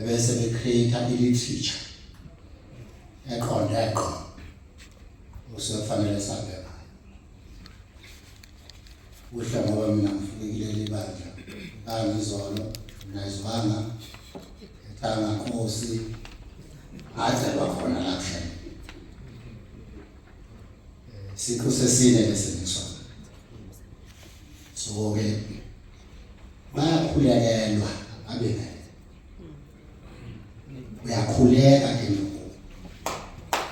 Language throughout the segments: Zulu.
bese becreate i-literature eqonde usefanele sabe ngayo. Kuhle ngoba mina ngifikile libandla angizolo nazibanga ethanga Nkosi azelwa khona la kuhlala. Sikho sesine leseniswa. So ke bayakhulekelwa abena. Uyakhuleka ke lokho.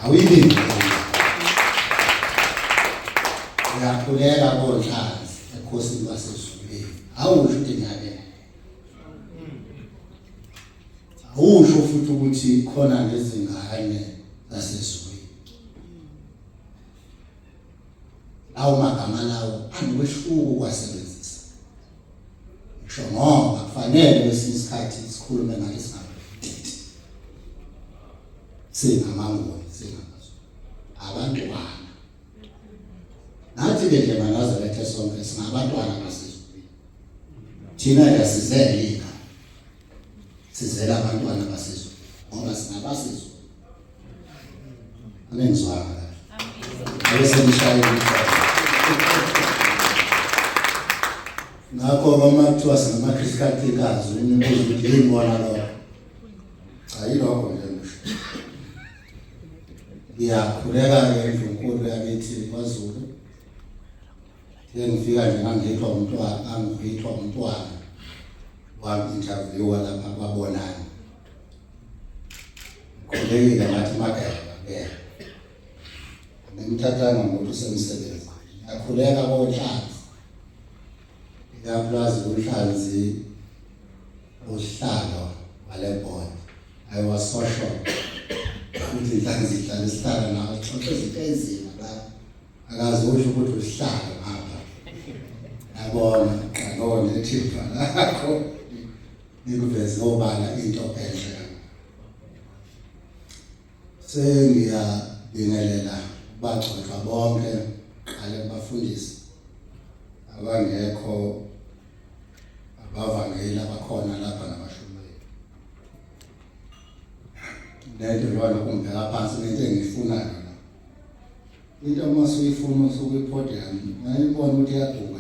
Awuyini. Uyakhuleka kodlazi ekhosini basezulwini. Awusho ukuthi ngiyabena. Awusho futhi ukuthi khona lezingane zasezulwini. Lawo magama lawo anokwehluka kwasebenzisa. Ngisho ngoba kufanele kwesinye isikhathi sikhulume ngalesi singamangoni singamazo abantwana nathi ke nje manaza lethe sonke singabantwana basezulwini. Thina yasizelika sizela abantwana basezulwini ngoba singabasezulwini. Angizwanga kahle bese nishayela ngakho noma kuthiwa singamaKristiyanikazi imibuzo ukuthi yibona lo ayilokho nje ngisho. Ngiyakhuleka ke enkulu yakithi kwaZulu. Ngifika nje ngangithwa umntwana wa-interview lapha kwabonani. Khulekile ngathi mageba ngimthathanga ngokuthi semsebenzi. Ngiyakhuleka kodlanzi. Ngiyapulazi uHlanzi uhlalo wale board. I was so shocked. Futhi Hlanzi ihlala isihlala nawe xoxe izinto ezima la. Akazi usho ukuthi uhlala ngapha. Yabona qanone ethipha lakho. Nikuveze obala into enhle. Sengiyabingelela bagcotshwa bonke qale bafundisi abangekho abavangeli abakhona lapha nabashumeli. Lento lona kumbheka phansi into engiyifunayo la. Into masuyifuna usukuyipodium ngayibona ukuthi iyaduka.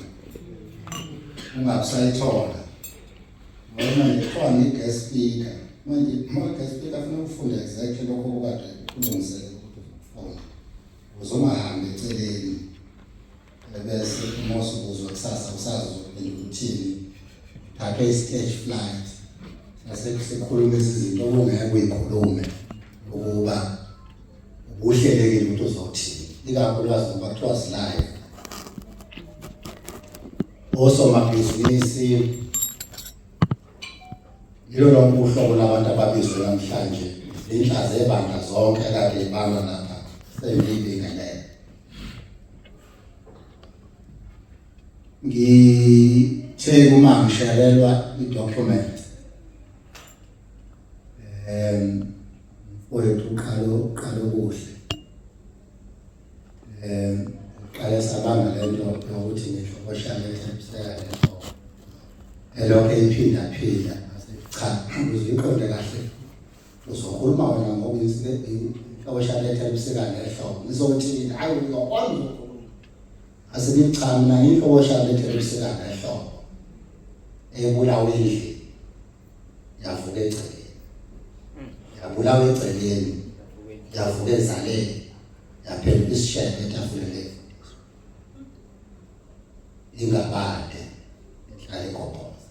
Ungabusayithola. Wena ngifuna i-guest speaker. Manje guest speaker kufanele ufunde exactly lokho okade kulungisele ukuthi ufunda. Uzomahambe eceleni. Bese umosuzwa kusasa usazi ukuthini. Thatha i-stage flight. Sasekukhuluma izinto ongeke uyikhulume ukuba ubuhlelekile ukuthi uzothini. Ikakhulukazi ngoba kuthiwa live. Osomabhizinisi yilo lonke uhlobo labantu ababizwe namhlanje. Inhlazo ebandla zonke kade ibanga lapha sengibingelela. Ngithe uma ngishelelwa i-document wethu qalo kuhle qale sabanga lento ukuthi ngisho kwashalethe lento elokho iphinda cha uziqonde kahle uzokhuluma wena ngoba kwashalethe lisekane ehlobo ngizothi hayi uyakwazi ukukhuluma asebechama mina inhloboshalethe lisekane ehlobo ebulawa endle yavuka eceleni yabulawa eceleni yavuka ezaleni yaphela isishebe etafuleni ingabade ehlala ekhophoza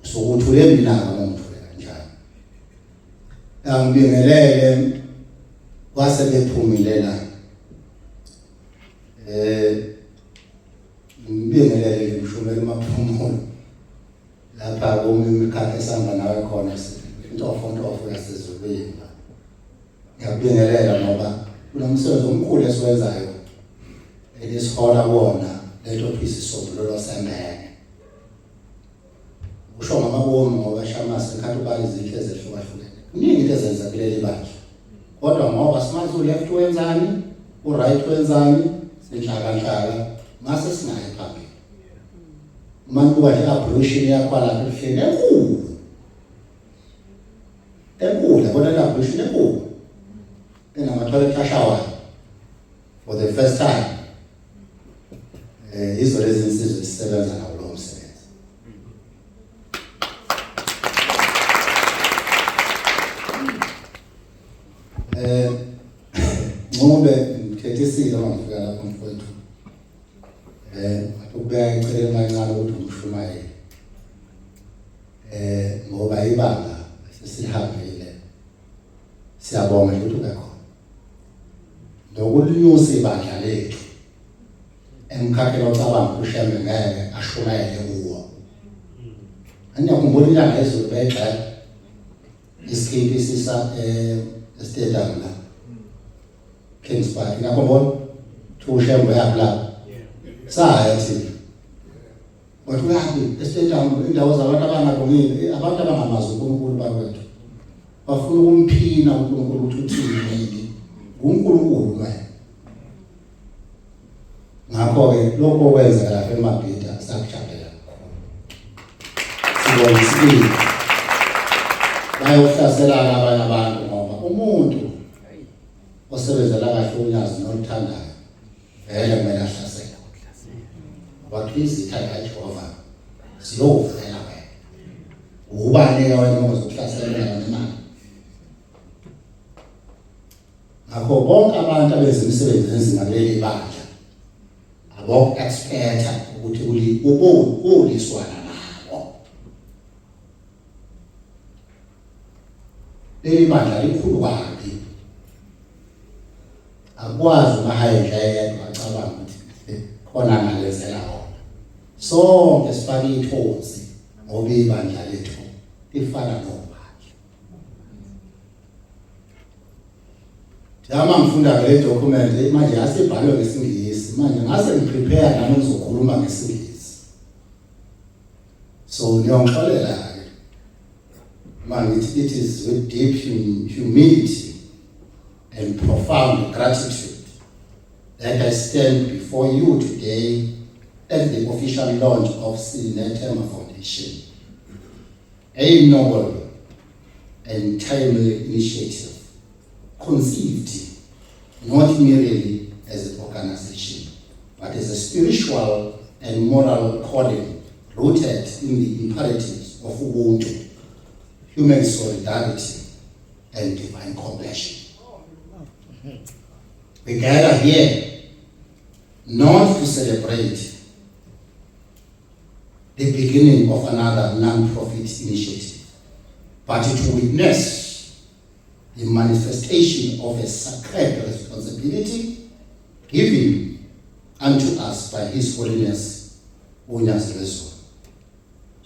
sokuthule mina ngokuthule kanjani angibingelele kwase bephumelela ngibingelele ngishumela maphumulo lapha komimikakhe esamba nawe khona into yasezulwini. Ngiyabingelela ngoba kunomsebenzi omkhulu esiwenzayo elisihola wona lento phisi sombululo semene. Usho ngamabomu ngoba shamasi ekhathi ubali izinto ezehlukahlukene. Kuningi into ezenza kuleli bandla. Kodwa ngoba simazi left wenzani, right wenzani, senhlaka mase singayi phambili. manje kuba nje ablution yakho lapha ehleni enkulu yabona la ablution enkulu enama-toilet ashower for the first time. Izo lezi insizwe zisebenza nawo lowo msebenzi. Ngobe ngithethisile uma ngifika lapho mfowethu. Ukubeka eceleni kancane ukuthi umshumayeli. Ngoba ibanga sesihambile. Siyabonga ukuthi ube khona. Nokulinyusa ibandla lethu. Emkhakheni ocabanga ushembe ngeke ashumayele kuwo. Angiyakhumbula ilanga ezulu begxela isikhipi sisa stadium la Kings Park ngiyakhumbula ushembe yapha saya thina kodwa uyazi stadium indawo zabantu abangalungile abantu abangamazi uNkulunkulu bakwethu bafuna ukumphina uNkulunkulu ukuthi uthini uNkulunkulu manje. Ngakho-ke lokho kwenzeka lapha eMabhida sakujabulela kakhulu. Sibonga isibili bayohlaselana abanye abantu ngoba umuntu osebenzela kahle unyazi noluthandayo vele kumele ahlaselwe. Abantu izitha kaJehova ziyovela wena. Ubani-ke wena ongazokuhlasela nemali? Ngakho bonke abantu abenza imisebenzi enzima kuleli bandla expect ukuthi uliswana nabo. Leli bandla likhulu kabi. Akwazi umahayedla yedwa acabanga ukuthi khona ngalezela khona. Sonke sifake ithonsi ngoba ibandla lethu lifana nobandla. Njama ngifunda le document manje asibhalwe ngesingisi manje ngase ngiprepare nami ngizokhuluma ngesingisi. So ngiyongixolela ke manje it is with deep humility and profound gratitude that I stand before you today at the official launch of Sinethema Foundation, a noble and timely initiative conceived not merely as an organization, but as a spiritual and moral calling rooted in the imperatives of Ubuntu, human solidarity, and divine compassion. We gather here not to celebrate the beginning of another non-profit initiative, but to witness the manifestation of a sacred responsibility given unto us by His Holiness Unyas Lezo.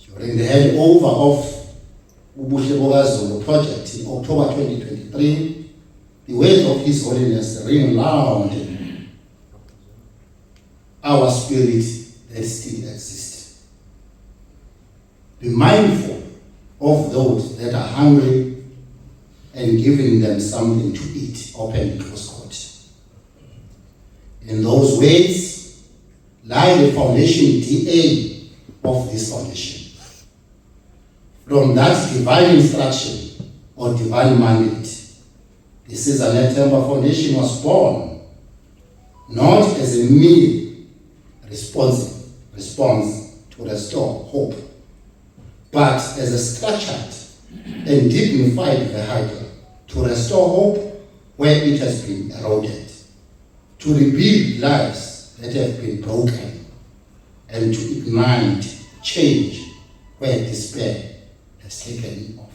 During the handover of Ubuhle Bokazolo project in October 2023, the words of His Holiness ring loud in our spirit that still exists. Be mindful of those that are hungry and giving them something to eat, open and close quote. In those words lie the foundation DA of this foundation. From that divine instruction or divine mandate, the Sinethema Foundation was born not as a mere response to restore hope, but as a structured and dignified vehicle to restore hope where it has been eroded, to rebuild lives that have been broken, and to ignite change where despair has taken off.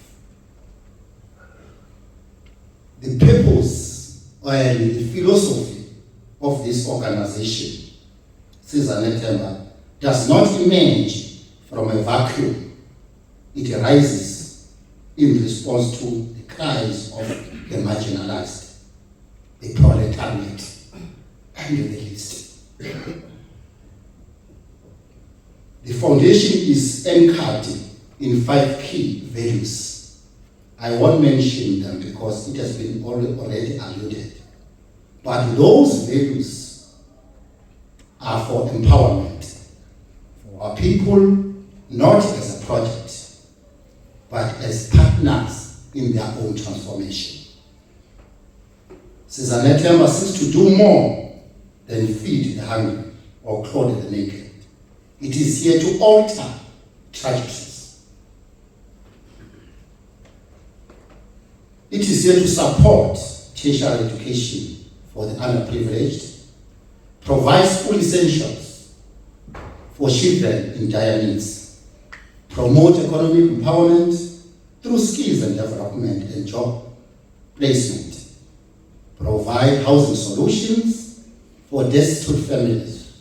The purpose and the philosophy of this organization, Sinethema, does not emerge from a vacuum. It arises in response to the cries of the marginalized, the proletariat, and the least. The foundation is anchored in 5 key values. I won't mention them because it has been already alluded. But those values are for empowerment, for our people not as a project, but as partners in their own transformation. Sizana Themba seeks to do more than feed the hungry or clothe the naked. It is here to alter tragedies. It is here to support tertiary education for the underprivileged, provide school essentials for children in dire needs, promote economic empowerment through skills and development and job placement, provide housing solutions for destitute families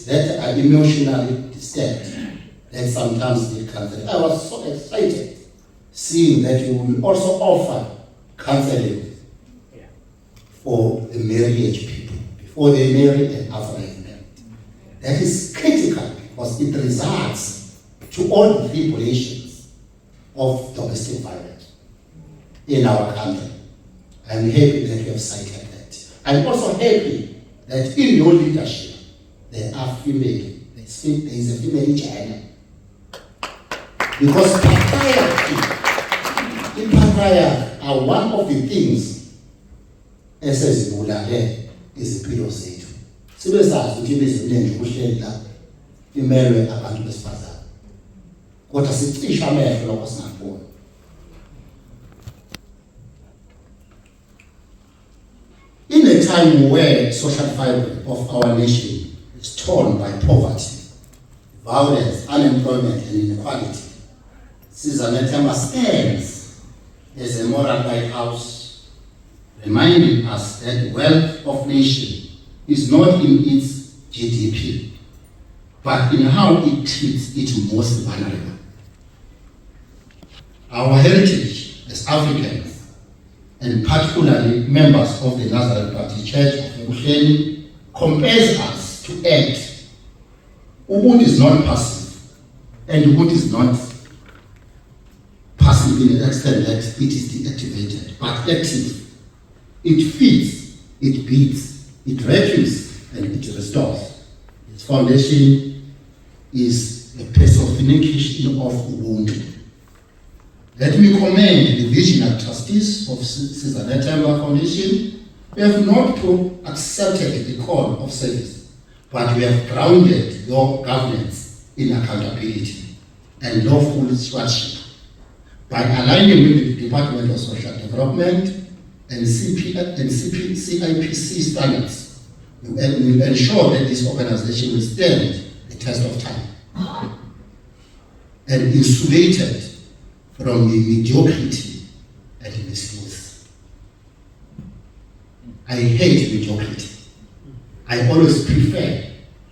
that are emotionally disturbed, that sometimes need counseling. I was so excited seeing that you will also offer counseling for the marriage people before they marry and after they marry. That is critical because it results to all the populations of domestic violence in our country. I'm happy that you have cited that. I'm also happy that in your leadership there are female. There is a female in China. Because patriarchy are one of the things esezibulale izimpilo zethu. Sibe sazi ukuthi ibeziningi ukuhleli la imelwe abantu besifazane. Kodwa sicisha amehlo lokho singaboni. In a time where social fabric of our nation is torn by poverty, violence, unemployment, and inequality, Sizana Themba stands as a moral lighthouse, reminding us that the wealth of nation is not in its GDP, but in how it treats its most vulnerable. Our heritage as Africans, and particularly members of the Nazareth Baptist Church of Ebuhleni, compels us to act. Ubuntu is not passive, and Ubuntu is not passive in the extent that it is deactivated, but active. It feeds, it beats, it rescues, and it restores. Its foundation is a personification of Ubuntu. Let me commend the visionary trustees of Sizana Themba Foundation. We have not accepted the call of service, but we have grounded your governance in accountability and lawful stewardship by aligning with the Department of Social Development and CIPC standards. We will ensure that this organization will stand the test of time and insulated from the mediocrity and misuse. I hate mediocrity. I always prefer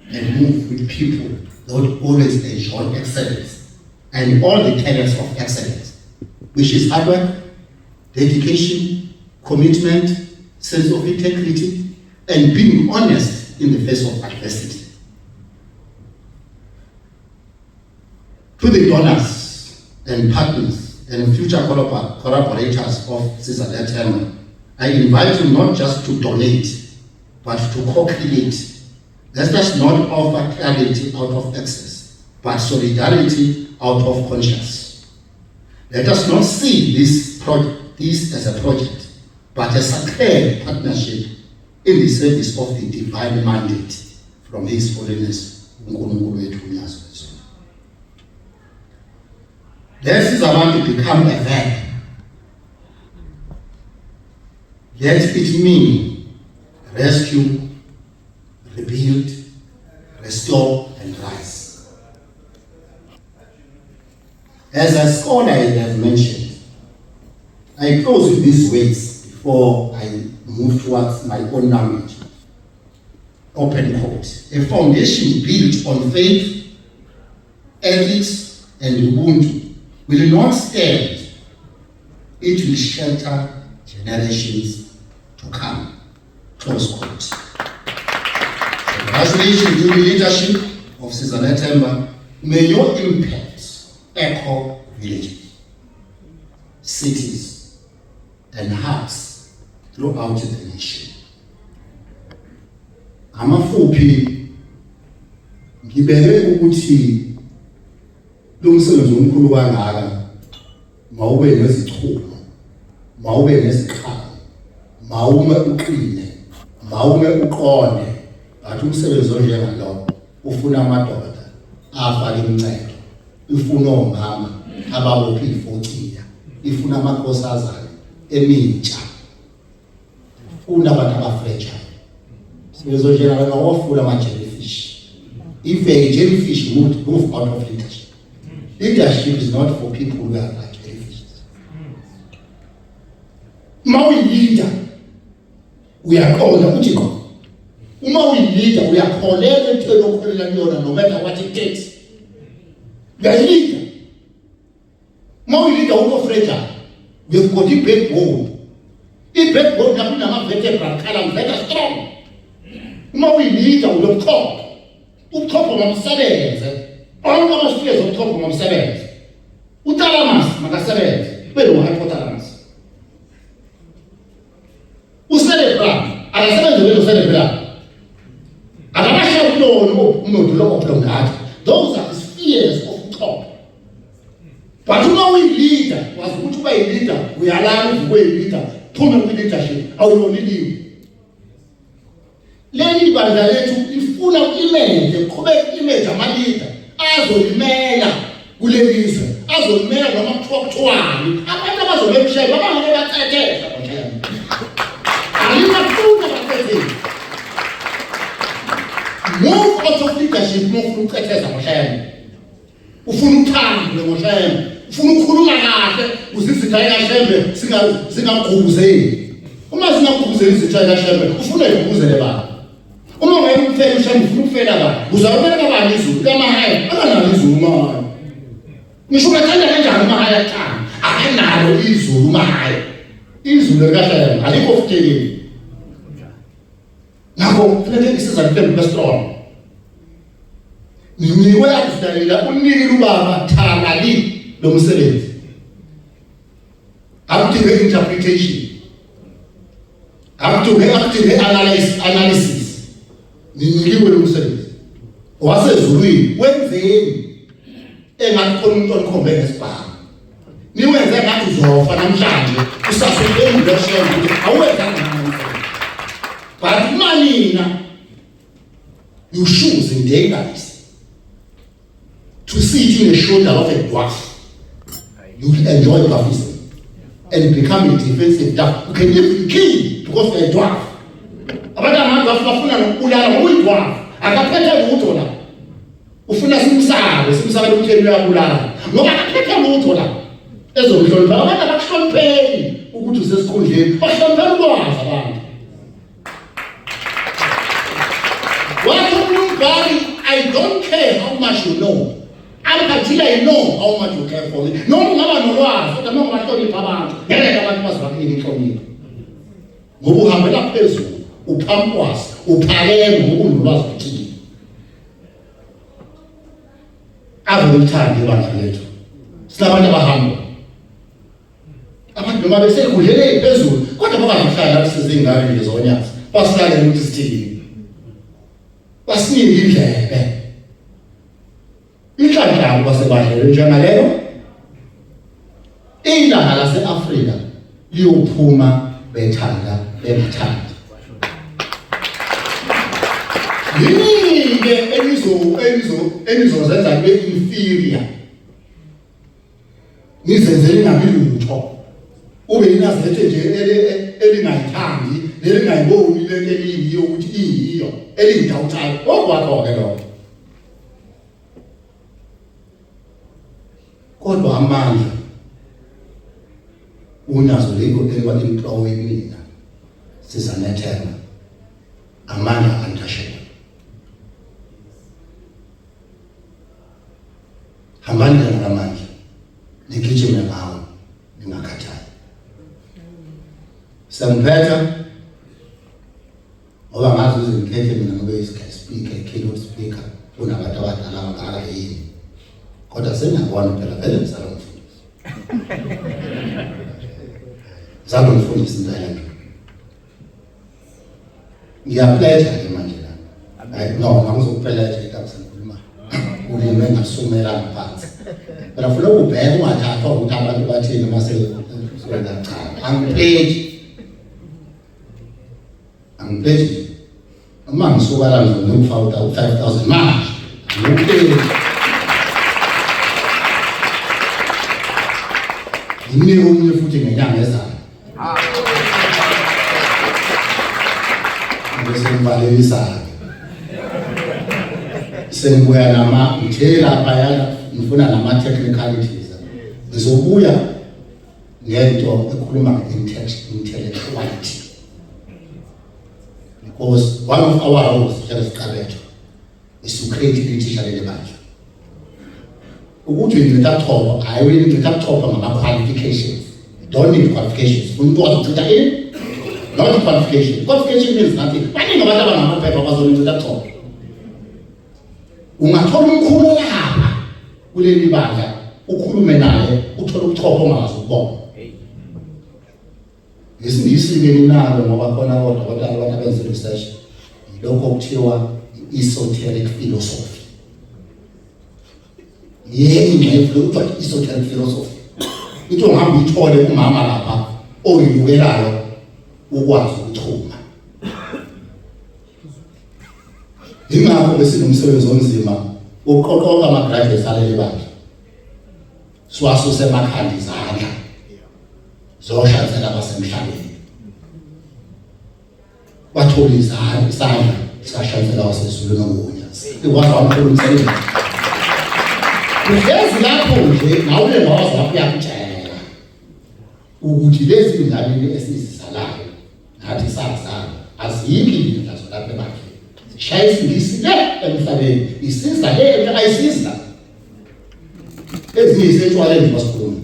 and move with people that always enjoy excellence and all the tenets of excellence, which is hard work, dedication, commitment, sense of integrity, and being honest in the face of adversity. To the donors and partners and future collaborators of Sizana Themba, I invite you not just to donate, but to co-create. Let us not offer clarity out of excess, but solidarity out of conscience. Let us not see this as a project, but a sacred partnership in the service of the divine mandate from His Holiness uNkulunkulu wethu uNyazo. This is about to become a verb. Let it mean rescue, rebuild, restore, and rise. As a scholar have mentioned, I close with these words before I move towards my own language. Open quote. A foundation built on faith, ethics, and Ubuntu will not stand. It will shelter generations to come. Close quote. Congratulations to the leadership of Sizana Themba. May your impact echo villages, cities, and hearts throughout the nation. Amafuphi ngibeke ukuthi lo msebenzi omkhulu kangaka mawube nezichumo, mawube neziqhamo, mawume uqine, mawume uqonde, bathi umsebenzi onjengalo ufuna amadoda afake imncedo, ifuna omama ababopha ifokiya, ifuna amakhosazana emintsha, ufuna abantu abafragile. Umsebenzi onjengalo awufuna ama-jellyfish. If a jellyfish would move out of leadership, leadership is not for people who are like jellyfish. Uma uyi-leader uyaqonda ukuthi ngo uma uyi-leader uyakholela entweni okholela kuyona no matter what it takes. Uyayi-leader. Uma uyi-leader uno-fragile, you've got i-backbone. I-backbone yakho inama-vertebral columns that are strong. Uma uyi-leader unobuchopho. Ubuchopho mabusebenze. Onke ama-skills obuchopho mabusebenze. Uthalamus makasebenze. Ube no-hypothalamus. Ucerebral akasebenze ngelo-cerebral. Akabasha ulono unodulo oblongata. Those are the spheres of ubuchopho. But uma uyi-leader, wazi ukuthi uba yi-leader, uyalala uvuke yi-leader, phume kwi-leadership, awuloniliwe. Leli bandla lethu lifuna image, qhubeka image ama-leader azolimela kule lizwe, azolimela noma kuthiwani. Abantu abazobemshela abangeke bacethesha konjani. Alingafuna bacethesha. Move out of leadership uma ufuna ukucethesa ngoshayela. Ufuna uthando ngoshayela. Ufuna ukukhuluma kahle uzizitha kaShembe singamgquguzeli. Uma singamgquguzeli izitha kaShembe ufuna igquguzele bani? Uma ngeke umfele uShembe ufuna ukufela bani? Uzawubeka kabani izulu kaMahaya? Akanalo izulu Mahaya. Ngisho ungathanda kanjani uMahaya thana? Akanalo izulu uMahaya. Izulu kaShembe alikho fukeleni. Ngakho kufanele ngisiza iqembu leStrong. Ninikwe akudalela unikile ubaba thalali lo msebenzi. Akudinge interpretation. Akudinge analysis. Ninikwe lo msebenzi. Wasezulwini wenzeni engathi khona umuntu onikhombe ngesibhamu. Niwenze ngathi uzofa namhlanje usasubele ngeshela ukuthi awuwenzanga namhlanje. But manina you choose in their lives to sit in the shoulder of a dwarf. You will enjoy dwarfism and become a defensive dwarf. You can even kill because you're a dwarf. Abantu amandla bafuna nokulala ngoba uyi-dwarf. Akaphethe lutho la. Ufuna simsabe ukuthi uyabulala. Ngoba akaphethe lutho la. Ezomhlonipha abantu abakuhlonipheli ukuthi usesikhundleni. Bahloniphela ukwazi abantu. I don't care how much you know. Until I know how much you care for me. No, ngaba nolwazi, kodwa noma bahlonipha abantu. Ngeke abantu bazibakile inhlonipho. Ngoba uhambela phezulu, uphamkwasi, uphakeme ngoba unolwazi kuthini. Ave ngithanda ibandla lethu. Sinabantu abahamba. Abantu noma besekudlele phezulu, kodwa bangahlala kusizingane nje zonyaka. Basihlale ukuthi sithini. Basinike indlebe. Inhlanhla basebandleni njengaleyo. Ilanga lase-Afrika liyophuma bethanda bemathanda. Yini-ke enizozenza be-inferior. Nizenzele ingabi lutho. Ube inazethe nje elingayithandi, nelingayiboni lento eliyiyo ukuthi iyiyo, elingidawuthayo. Okwakho-ke lokho. Kodwa amandla unazo leko employ mina sizanethema amandla untouchable. Hambani ngamandla nigijime ngawo ningakhathali. Semphetha ngoba ngazi uzingikhethe mina ngoba speaker keynote speaker unabantu abadala abangaka yini. Kodwa seniyabona phela vele ngisalomfundisi. Ngisalomfundisi ndayena. Ngiyapledge ke manje la. No, ngizokupledge ekakusenkhuluma. ngasumela ngaphansi phela ufuna ukubheka ungathathwa ukuthi abantu bathini mase sokwenza cha angiphethi uma ngisuka la ngizofaka 5000 manje angiphethi yini omunye futhi ngenyanga ezayo bese ngivalelisa sengibuya nama ngithela phayana ngifuna nama technicalities ngizobuya ngento ekhuluma nge-intellectuality because one of our roles njengesiqabetho is to create i-teacher lelebandla ukuthi ngithathoba hayi ngithathoba ngama-qualifications. Don't need qualifications. Umuntu wazochitha ini? Not qualification. Qualification means nothing. Baningi abantu abangamaphepha bazonithathoba. Ungathola umkhulu lapha kuleli bandla ukhulume naye uthola ubuchopho ongazi ukubona. Ngesingisi-ke ninalo ngoba khona kodwa abantu abenza research lokho okuthiwa esoteric philosophy. Yini ngeke esoteric philosophy. Into ongihamba uyithole umama lapha oyilukelayo ukwazi ukuthuma. Ingakho besinomsebenzi onzima uqoqoqa ama-graduates aleli bandla. Siwasuse emakhanda izandla zoshansela abasemhlabeni. Wathola isandla sikashansela wasezulu nokunyasi. Ikwazi wamkhulu umsebenzi. Uhlezi lapho nje nawule ngawazi lapho yakutshela ukuthi lezi ngane esizisalayo nathi sakuzana azikho indlela zolapha emakhe. Shaya isingisi le emhlabeni isiza le ayisiza. Ezinye isetshwaleni basikhuluma.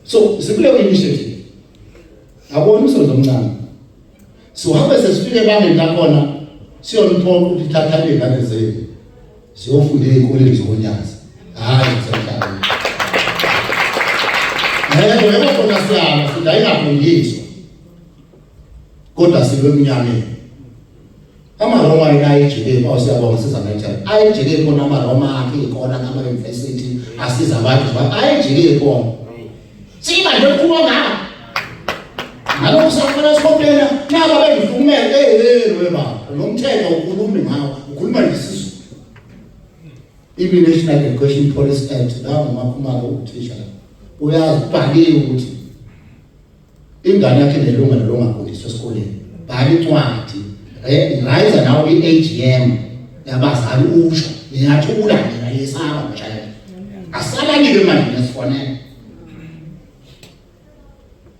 So sikuleyo initiative. Abona umsebenzi omncane. So hambe sesifike ebangeni lakhona siyoniphoqa ukuthi thathane ingane zenu. Siyofunda ezikoleni zokonyasa. Hayi semhlabeni. Yebo khona siyama futhi ayingafundiswa. Kodwa sibe emnyameni. AmaRoma ayijike awusiyabona sizamethela. Ayijike khona AmaRoma akhe ikhona ngama-university asiza abantu ayijike khona. Siba nje kuwa ngaka. Ngalokho safuna sikhopela naba bengihlukumele weba. Nomthetho ukhuluma ngawo ukhuluma ngesizwe. Even National Education Policy Act la ngomakhumalo uthisha uyazi ubhaliwe ukuthi ingane yakhe nelungelo longafundiswa esikoleni. Bhala incwadi rayiza nawo i-AGM yabazali usho niyathula mina yesaba mshayeli. Asabalike manje nesifonela.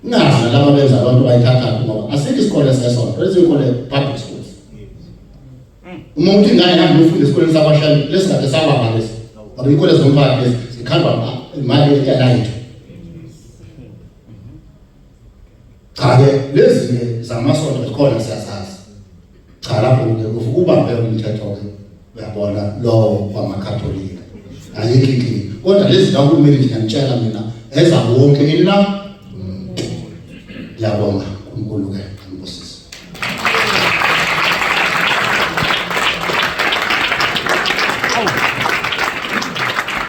Ngazi laba benza abantu bayithatha ngoba asikho isikole sesonto ezikole public schools. Umuntu ingane nami ufunda esikoleni sabashali lesikade sababa lesi. Ngoba ikole zomphakathi zikhandwa imali eyalayithi. Cha-ke lezi zamasonto zikhona siyazazi. Cha lapho-ke ubambe umthetho-ke uyabona lo kwamakatholika. Ayikho inkinga. Kodwa lezi ndawo kumele ngiyamtshela mina eza wonke ini la. Ngiyabonga uNkulunkulu.